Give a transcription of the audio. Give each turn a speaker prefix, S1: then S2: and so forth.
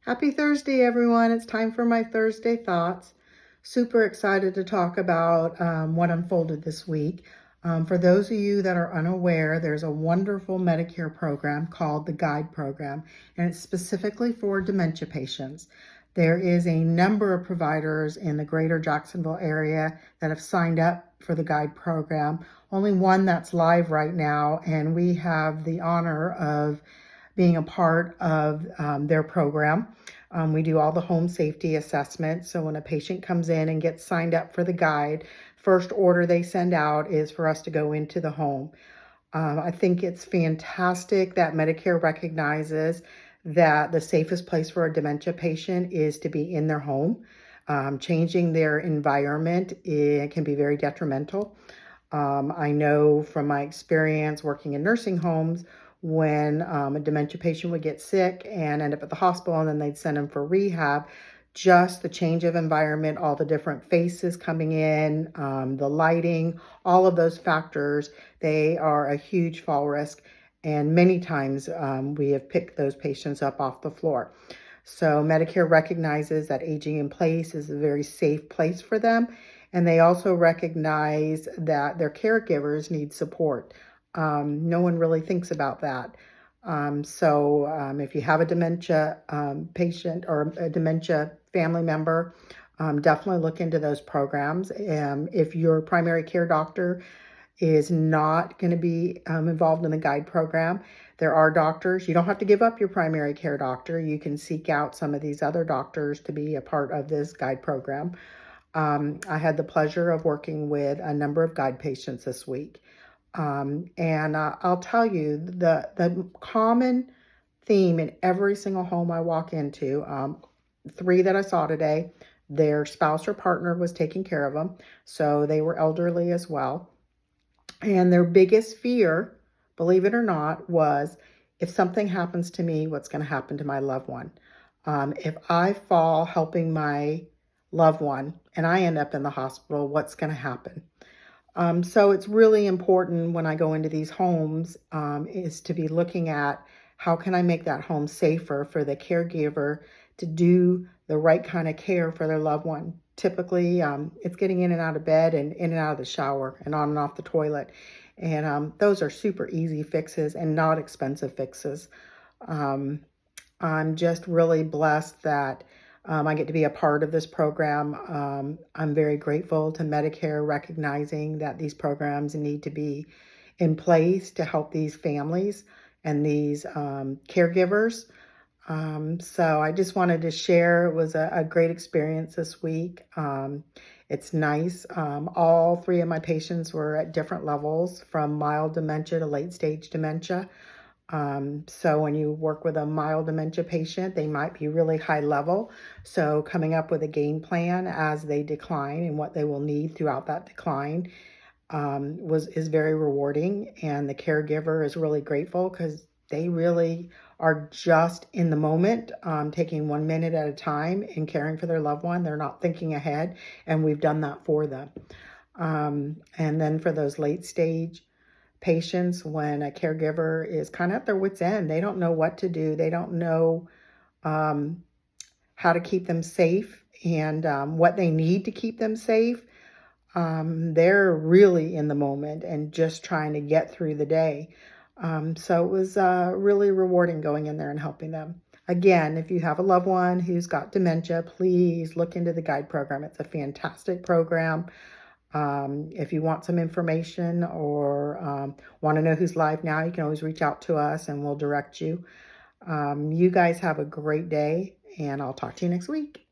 S1: Happy Thursday, everyone. It's time for my Thursday thoughts. Super excited to talk about what unfolded this week. For those of you that are unaware, there's a wonderful Medicare program called the GUIDE program, and it's specifically for dementia patients. There is a number of providers in the greater Jacksonville area that have signed up for the GUIDE program. Only one that's live right now, and we have the honor of being a part of their program. We do all the home safety assessments. So when a patient comes in and gets signed up for the GUIDE, first order they send out is for us to go into the home. I think it's fantastic that Medicare recognizes that the safest place for a dementia patient is to be in their home. Changing their environment, it can be very detrimental. I know from my experience working in nursing homes, when a dementia patient would get sick and end up at the hospital and then they'd send them for rehab, just the change of environment, all the different faces coming in, the lighting, all of those factors, they are a huge fall risk. And many times we have picked those patients up off the floor. So Medicare recognizes that aging in place is a very safe place for them. And they also recognize that their caregivers need support. No one really thinks about that. If you have a dementia patient or a dementia family member, definitely look into those programs. If your primary care doctor is not going to be involved in the GUIDE program, there are doctors. You don't have to give up your primary care doctor. You can seek out some of these other doctors to be a part of this GUIDE program. I had the pleasure of working with a number of GUIDE patients this week. I'll tell you, the common theme in every single home I walk into, 3 that I saw today, their spouse or partner was taking care of them. So they were elderly as well. And their biggest fear, believe it or not, was if something happens to me, what's going to happen to my loved one? If I fall helping my loved one and I end up in the hospital, what's going to happen? So it's really important when I go into these homes is to be looking at how can I make that home safer for the caregiver to do the right kind of care for their loved one. Typically, it's getting in and out of bed and in and out of the shower and on and off the toilet. And those are super easy fixes and not expensive fixes. I'm just really blessed that I get to be a part of this program. I'm very grateful to Medicare recognizing that these programs need to be in place to help these families and these caregivers. So I just wanted to share. It was a great experience this week. It's nice. All 3 of my patients were at different levels, from mild dementia to late stage dementia. So when you work with a mild dementia patient, they might be really high level. So coming up with a game plan as they decline and what they will need throughout that decline is very rewarding. And the caregiver is really grateful because they really are just in the moment, taking 1 minute at a time and caring for their loved one. They're not thinking ahead, and we've done that for them. And then for those late stage patients, when a caregiver is kind of at their wit's end, they don't know what to do. They don't know how to keep them safe and what they need to keep them safe. They're really in the moment and just trying to get through the day. So it was really rewarding going in there and helping them. Again, if you have a loved one who's got dementia, please look into the GUIDE program. It's a fantastic program. If you want some information or want to know who's live now, you can always reach out to us and we'll direct you. You guys have a great day, and I'll talk to you next week.